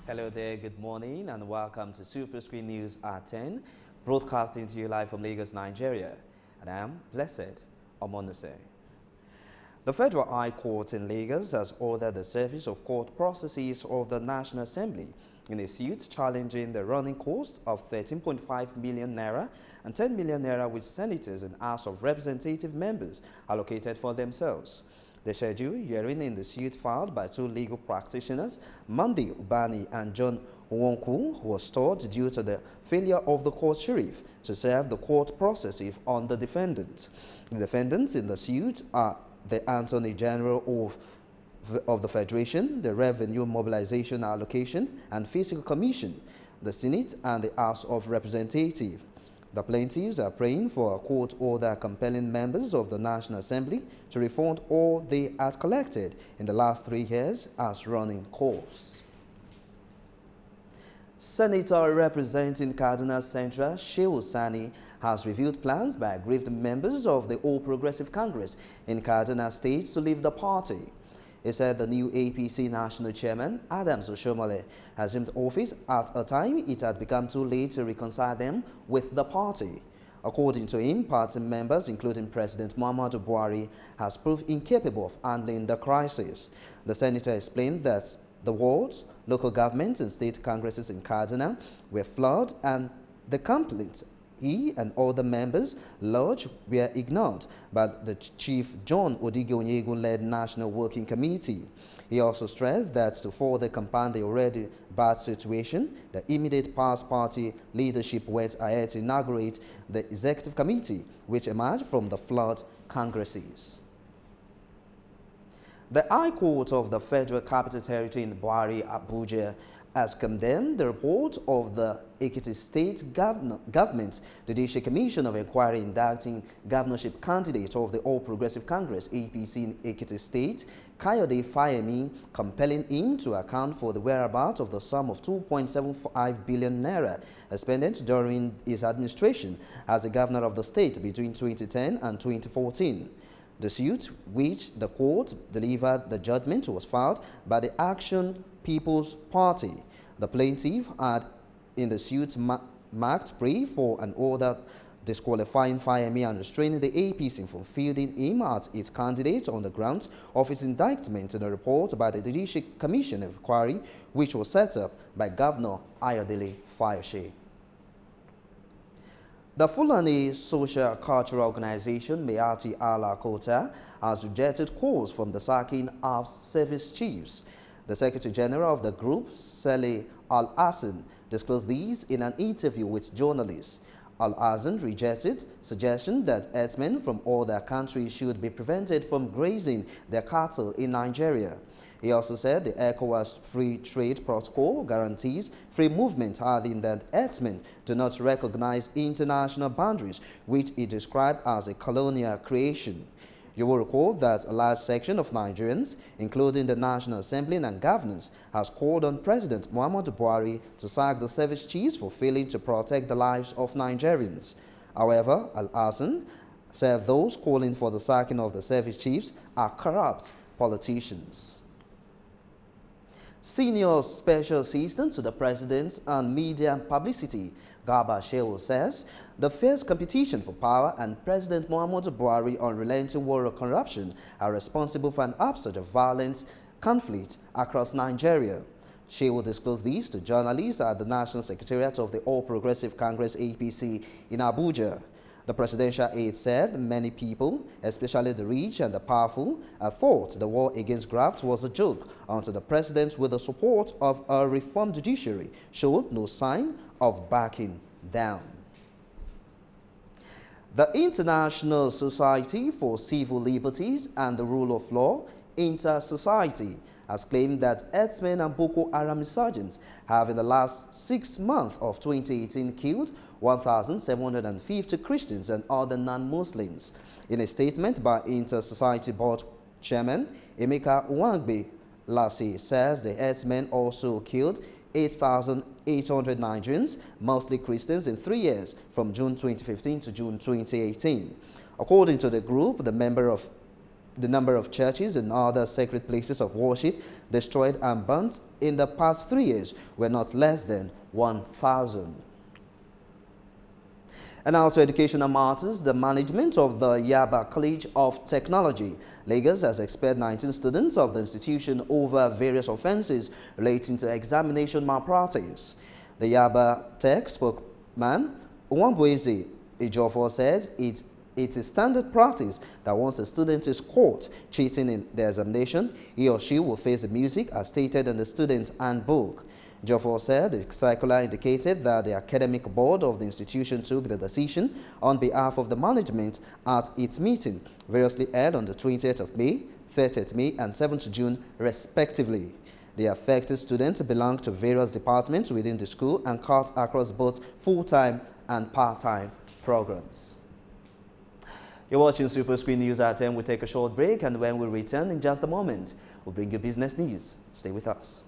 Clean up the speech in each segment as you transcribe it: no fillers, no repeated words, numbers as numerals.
Hello there, good morning, and welcome to Superscreen News at 10, broadcasting to you live from Lagos, Nigeria. And I am Blessed Omonose. The Federal High Court in Lagos has ordered the service of court processes of the National Assembly in a suit challenging the running cost of 13.5 million naira and 10 million naira which senators and House of Representative members allocated for themselves. The schedule hearing in the suit filed by two legal practitioners, Monday Ubani and John Wonku, was stalled due to the failure of the court sheriff to serve the court process on the defendant. The defendants in the suit are the Attorney General of the Federation, the Revenue Mobilization Allocation and Fiscal Commission, the Senate, and the House of Representatives. The plaintiffs are praying for a court order compelling members of the National Assembly to refund all they had collected in the last 3 years as running costs. Senator representing Kaduna Central, Shehu Sani, has reviewed plans by aggrieved members of the All Progressive Congress in Kaduna State to leave the party. He said the new APC National Chairman, Adams Oshomole, assumed office at a time it had become too late to reconcile them with the party. According to him, party members, including President Muhammadu Buhari, has proved incapable of handling the crisis. The senator explained that the wards, local governments and state congresses in Kaduna were flawed and the complaints he and other members lodged were ignored by the Chief John Odigo-Onyegun-led National Working Committee. He also stressed that to further compound the already bad situation, the immediate past party leadership went ahead to inaugurate the Executive Committee, which emerged from the flawed congresses. The High Court of the Federal Capital Territory in Buhari, Abuja, has condemned the report of the Ekiti State Government Judicial Commission of Inquiry indicting governorship candidate of the All Progressive Congress APC in Ekiti State, Kayode Fayemi, compelling him to account for the whereabouts of the sum of 2.75 billion naira expended during his administration as the governor of the state between 2010 and 2014. The suit, which the court delivered the judgment, was filed by the Action People's Party. The plaintiff had in the suit marked plea for an order disqualifying Fayemi and restraining the APC from fielding him as its candidate on the grounds of his indictment in a report by the Judicial Commission of Inquiry, which was set up by Governor Ayodele Fayose. The Fulani Social Cultural Organization, Mayati Allah Kota, has rejected calls from the sacking of service chiefs. The Secretary General of the group, Saleh Al-Hassan, disclosed these in an interview with journalists. Al-Hassan rejected suggestion that herdsmen from other countries should be prevented from grazing their cattle in Nigeria. He also said the ECOWAS Free Trade Protocol guarantees free movement, adding that herdsmen do not recognize international boundaries, which he described as a colonial creation. You will recall that a large section of Nigerians, including the National Assembly and governors, has called on President Muhammadu Buhari to sack the service chiefs for failing to protect the lives of Nigerians. However, Al-Hassan said those calling for the sacking of the service chiefs are corrupt politicians. Senior Special Assistant to the President on Media and Publicity, Garba Shehu, says the fierce competition for power and President Muhammadu Buhari unrelenting war of corruption are responsible for an upsurge of violent conflict across Nigeria. Shehu disclosed these to journalists at the National Secretariat of the All Progressive Congress APC in Abuja. The presidential aide said many people, especially the rich and the powerful, thought the war against graft was a joke until the president, with the support of a reformed judiciary, showed no sign of backing down. The International Society for Civil Liberties and the Rule of Law, Inter-Society, has claimed that herdsmen and Boko Haram insurgents have in the last 6 months of 2018 killed 1,750 Christians and other non-Muslims. In a statement by Inter-Society Board Chairman Emeka Nwangbe Lassie says the herdsmen also killed 8,800 Nigerians, mostly Christians, in 3 years from June 2015 to June 2018. According to the group, the member of the number of churches and other sacred places of worship destroyed and burnt in the past 3 years were not less than 1,000. And also educational matters, the management of the Yaba College of Technology, Lagos, has expelled 19 students of the institution over various offenses relating to examination malpractice. The Yaba Tech spokesman, Nwambueze Ejiofor, said it is standard practice that once a student is caught cheating in the examination, he or she will face the music as stated in the student's handbook. Ejiofor said the circular indicated that the academic board of the institution took the decision on behalf of the management at its meeting, variously held on the 20th of May, 30th May, and 7th June, respectively. The affected students belong to various departments within the school and cut across both full-time and part-time programs. You're watching Superscreen News at 10. We'll take a short break, and when we return in just a moment, we'll bring you business news. Stay with us.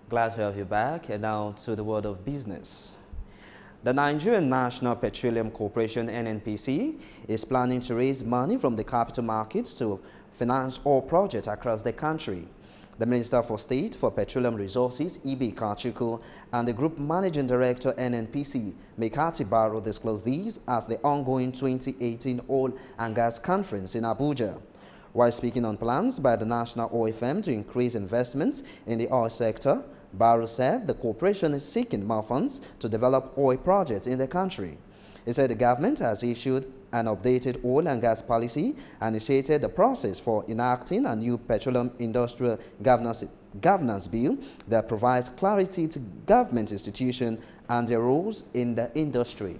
Glad to have you back, and now to the world of business. The Nigerian National Petroleum Corporation (NNPC) is planning to raise money from the capital markets to finance oil projects across the country. The Minister for State for Petroleum Resources, Ibe Kachuku, and the Group Managing Director NNPC, Mekati Baro, disclosed these at the ongoing 2018 Oil and Gas Conference in Abuja. While speaking on plans by the National Oil Firm to increase investments in the oil sector, Barrow said the corporation is seeking more funds to develop oil projects in the country. He said the government has issued an updated oil and gas policy and initiated the process for enacting a new petroleum industrial governance bill that provides clarity to government institutions and their roles in the industry.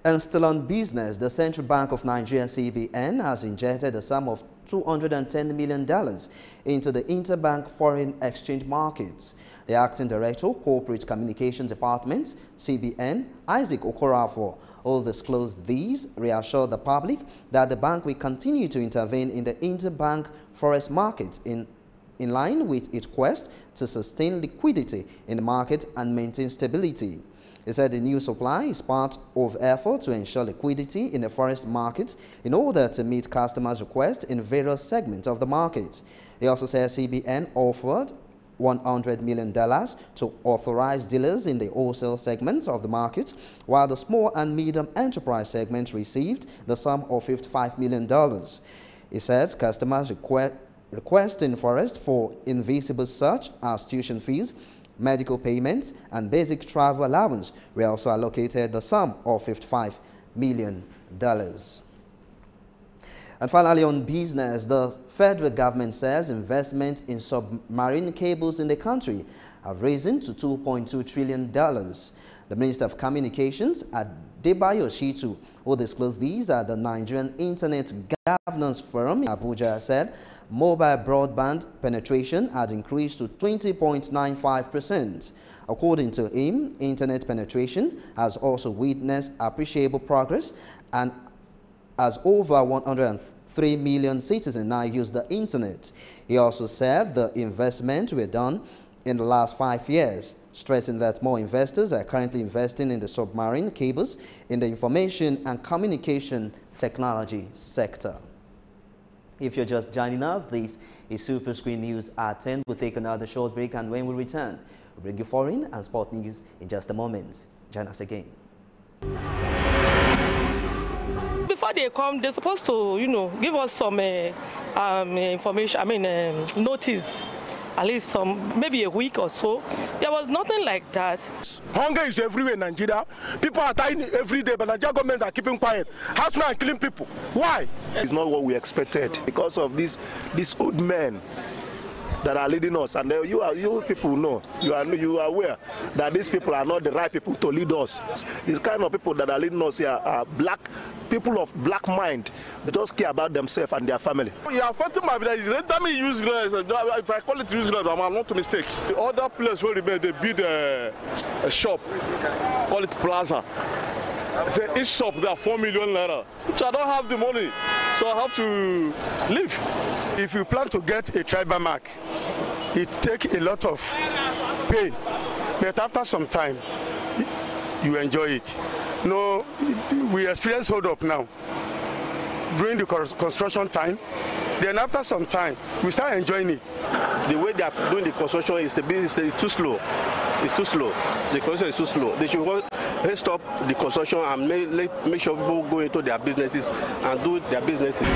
And still on business, the Central Bank of Nigeria (CBN) has injected a sum of $210 million into the interbank foreign exchange markets. The Acting Director, Corporate Communications Department, CBN, Isaac Okorafor, all disclosed these, reassured the public that the bank will continue to intervene in the interbank forex markets in line with its quest to sustain liquidity in the market and maintain stability. He said the new supply is part of effort to ensure liquidity in the forex market in order to meet customers' requests in various segments of the market. He also said CBN offered $100 million to authorized dealers in the wholesale segments of the market, while the small and medium enterprise segment received the sum of $55 million. He said customers requesting forex for invisible such as tuition fees, medical payments, and basic travel allowance were also allocated the sum of $55 million. And finally, on business, the federal government says investment in submarine cables in the country have risen to $2.2 trillion. The Minister of Communications, Adebayo Shitu, who disclosed these at the Nigerian Internet Governance Forum in Abuja, said mobile broadband penetration had increased to 20.95%. According to him, internet penetration has also witnessed appreciable progress, and as over 103 million citizens now use the internet. He also said the investments were done in the last 5 years, stressing that more investors are currently investing in the submarine cables in the information and communication technology sector. If you're just joining us, this is Superscreen News at 10. We'll take another short break, and when we return, we'll bring you foreign and sport news in just a moment. Join us again. Before they come, they're supposed to, give us some information, notice, at least maybe a week or so. There was nothing like that. Hunger is everywhere in Nigeria. People are dying every day, but Nigeria government are keeping quiet. Housemen are killing people. Why? It's not what we expected because of these old men that are leading us, and you people know, you are aware that these people are not the right people to lead us. These kind of people that are leading us here are people of black mind. They just care about themselves and their family. You are fighting my village. Let me use if I call it useless, I'm not a mistake. The other place where they build a shop, call it plaza. Say each shop there 4 million naira. Which I don't have the money, so I have to leave. If you plan to get a tribal mark, it takes a lot of pain, but after some time, you enjoy it. No, we experience hold up now during the construction time. Then after some time, we start enjoying it. The way they are doing the construction is too slow. It's too slow. The construction is too slow. They should stop the construction and make sure people go into their businesses and do their businesses.